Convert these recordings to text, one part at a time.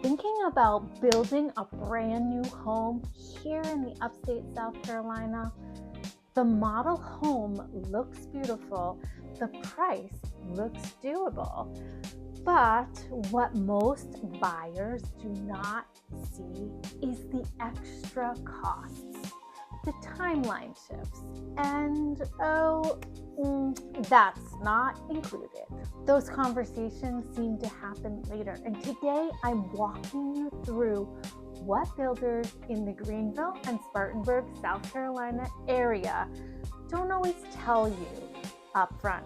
Thinking about building a brand new home here in the upstate South Carolina? The model home looks beautiful, the price looks doable, but what most buyers do not see is the extra costs, the timeline shifts, and that's not included. Those conversations seem to happen later, and today I'm walking you through what builders in the Greenville and Spartanburg, South Carolina area don't always tell you up front,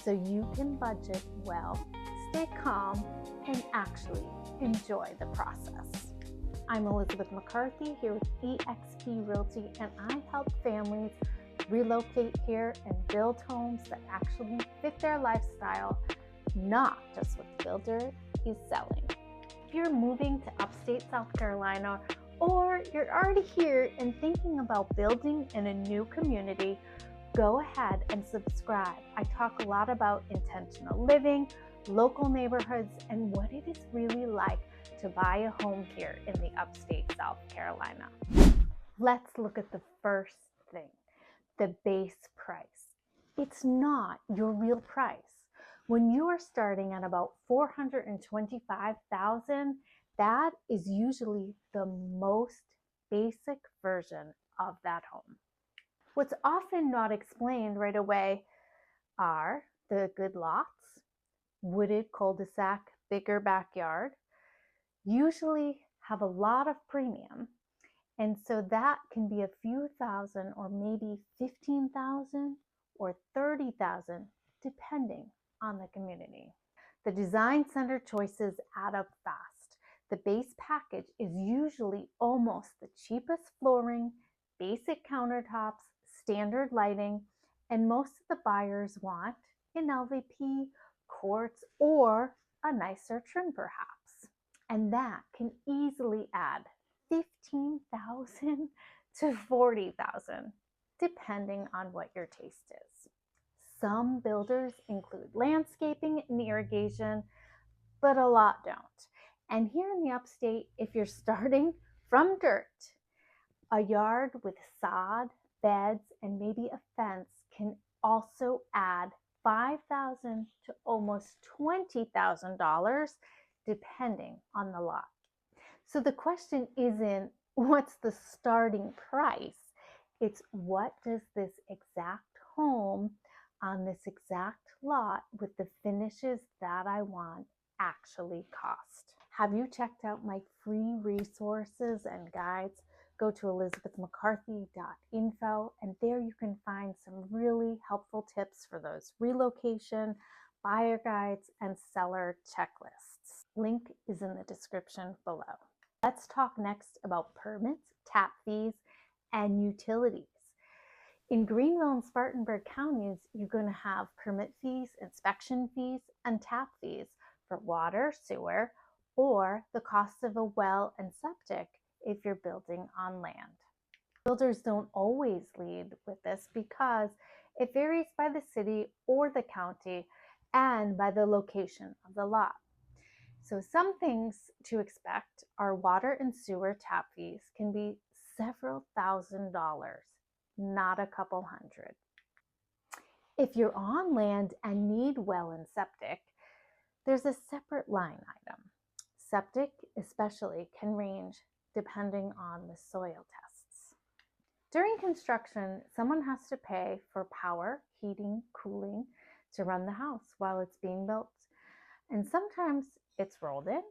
so you can budget well, stay calm, and actually enjoy the process. I'm Elizabeth McCarthy here with eXp Realty, and I help families relocate here and build homes that actually fit their lifestyle, not just what the builder is selling. If you're moving to upstate South Carolina, or you're already here and thinking about building in a new community, go ahead and subscribe. I talk a lot about intentional living, local neighborhoods, and what it is really like to buy a home here in the upstate South Carolina. Let's look at the first thing, the base price. It's not your real price. When you are starting at about $425,000, that is usually the most basic version of that home. What's often not explained right away are the good lots, wooded cul-de-sac, bigger backyard, usually have a lot of premium. And so that can be a few thousand or maybe 15,000 or 30,000 depending on the community. The design center choices add up fast. The base package is usually almost the cheapest flooring, basic countertops, standard lighting, and most of the buyers want an LVP, quartz, or a nicer trim perhaps. And that can easily add 15,000 to 40,000 depending on what your taste is. Some builders include landscaping and irrigation, but a lot don't. And here in the upstate, if you're starting from dirt, a yard with sod, beds, and maybe a fence can also add $5,000 to almost $20,000 depending on the lot. So the question isn't what's the starting price, it's what does this exact home on this exact lot with the finishes that I want actually cost. Have you checked out my free resources and guides? Go to elizabethmccarthy.info, and there you can find some really helpful tips for those relocation, buyer guides, and seller checklists. Link is in the description below. Let's talk next about permits, tap fees, and utilities. In Greenville and Spartanburg counties, you're going to have permit fees, inspection fees, and tap fees for water, sewer, or the cost of a well and septic if you're building on land. Builders don't always lead with this because it varies by the city or the county and by the location of the lot. So some things to expect are water and sewer tap fees can be several $1,000s, not a couple hundred. If you're on land and need well and septic, there's a separate line item. Septic especially can range depending on the soil tests. During construction, someone has to pay for power, heating, cooling to run the house while it's being built. And sometimes it's rolled in,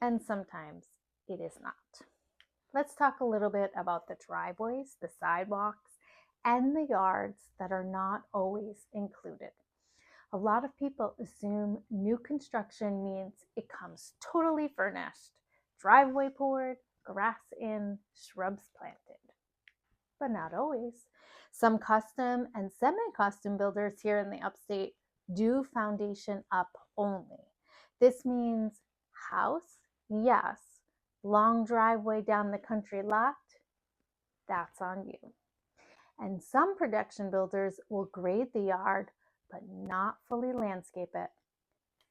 and sometimes it is not. Let's talk a little bit about the driveways, the sidewalks, and the yards that are not always included. A lot of people assume new construction means it comes totally furnished, driveway poured, grass in, shrubs planted. But not always. Some custom and semi-custom builders here in the upstate do foundation up only. This means house, yes. Long driveway down the country lot, that's on you. And some production builders will grade the yard, but not fully landscape it.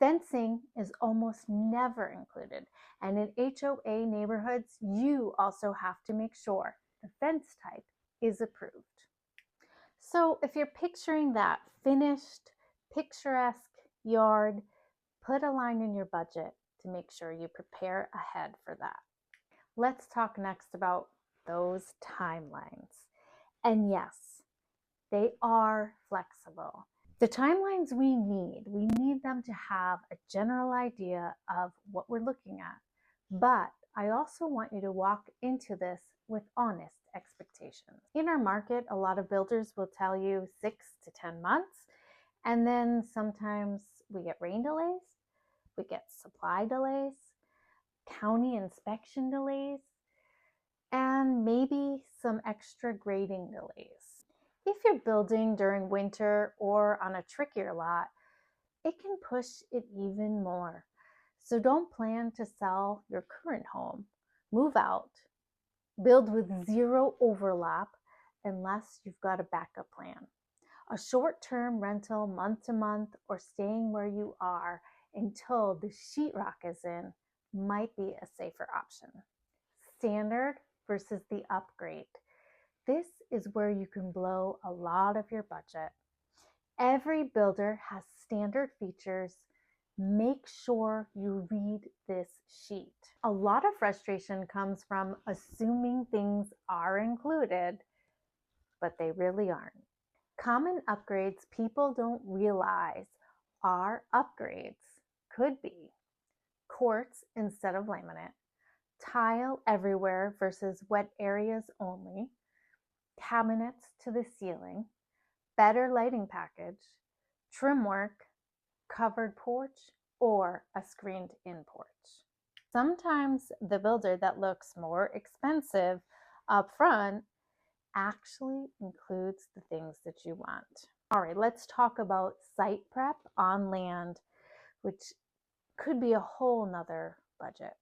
Fencing is almost never included, and in HOA neighborhoods, you also have to make sure the fence type is approved. So if you're picturing that finished, picturesque yard, put a line in your budget to make sure you prepare ahead for that. Let's talk next about those timelines. And yes, they are flexible. The timelines we need them to have a general idea of what we're looking at. But I also want you to walk into this with honest expectations. In our market, a lot of builders will tell you 6 to 10 months, and then sometimes we get rain delays, we get supply delays, county inspection delays, and maybe some extra grading delays. If you're building during winter or on a trickier lot, it can push it even more. So don't plan to sell your current home, move out, build with zero overlap unless you've got a backup plan. A short-term rental month to month or staying where you are until the sheetrock is in might be a safer option. Standard versus the upgrade. This is where you can blow a lot of your budget. Every builder has standard features. Make sure you read this sheet. A lot of frustration comes from assuming things are included, but they really aren't. Common upgrades people don't realize are upgrades could be quartz instead of laminate, tile everywhere versus wet areas only, cabinets to the ceiling, better lighting package, trim work, covered porch, or a screened-in porch. Sometimes the builder that looks more expensive up front actually includes the things that you want. All right, let's talk about site prep on land, which could be a whole nother budget.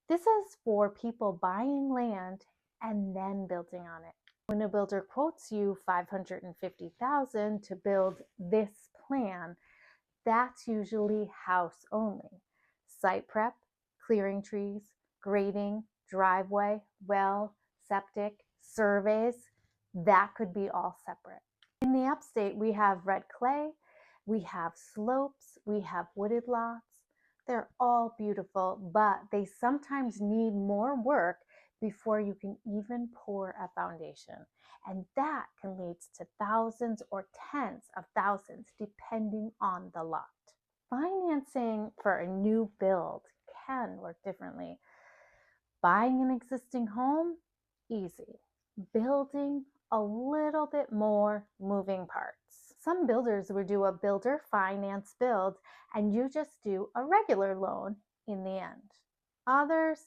This is for people buying land and then building on it. When a builder quotes you $550,000 to build this plan, that's usually house only. Site prep, clearing trees, grading, driveway, well, septic, surveys, that could be all separate. In the upstate, we have red clay, we have slopes, we have wooded lots. They're all beautiful, but they sometimes need more work before you can even pour a foundation. And that can lead to thousands or tens of thousands depending on the lot. Financing for a new build can work differently. Buying an existing home, easy. Building, a little bit more moving parts. Some builders would do a builder finance build and you just do a regular loan in the end. Others,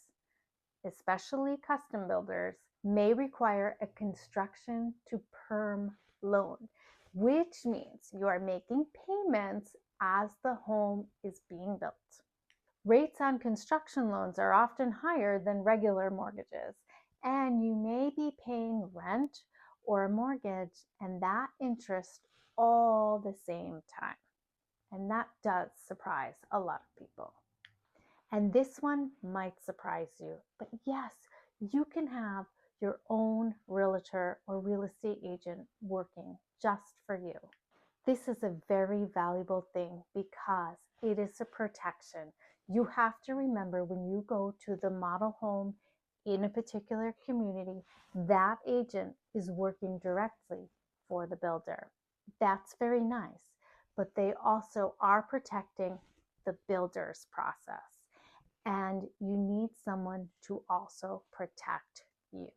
especially custom builders, may require a construction to perm loan, which means you are making payments as the home is being built. Rates on construction loans are often higher than regular mortgages, and you may be paying rent or a mortgage and that interest all the same time. And that does surprise a lot of people. And this one might surprise you, but yes, you can have your own realtor or real estate agent working just for you. This is a very valuable thing because it is a protection. You have to remember when you go to the model home in a particular community, that agent is working directly for the builder. That's very nice, but they also are protecting the builder's process. And you need someone to also protect you.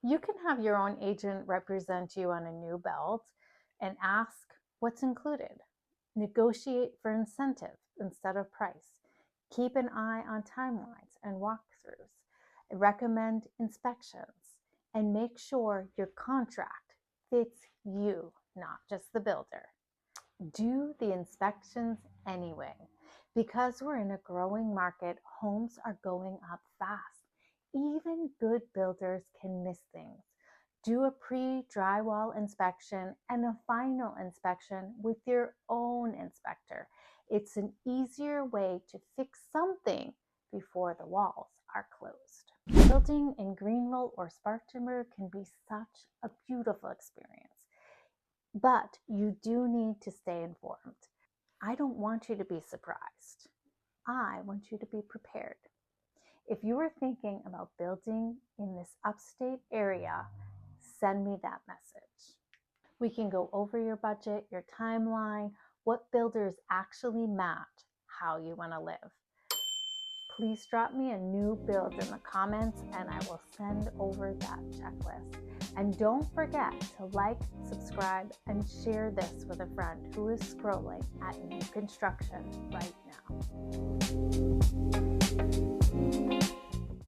You can have your own agent represent you on a new build and ask what's included. Negotiate for incentive instead of price. Keep an eye on timelines and walkthroughs. Recommend inspections and make sure your contract fits you, not just the builder. Do the inspections anyway. Because we're in a growing market, homes are going up fast. Even good builders can miss things. Do a pre-drywall inspection and a final inspection with your own inspector. It's an easier way to fix something before the walls are closed. Building in Greenville or Spartanburg can be such a beautiful experience, but you do need to stay informed. I don't want you to be surprised. I want you to be prepared. If you are thinking about building in this upstate area, send me that message. We can go over your budget, your timeline, what builders actually match how you want to live. Please drop me a new build in the comments and I will send over that checklist. And don't forget to like, subscribe, and share this with a friend who is scrolling at new construction right now.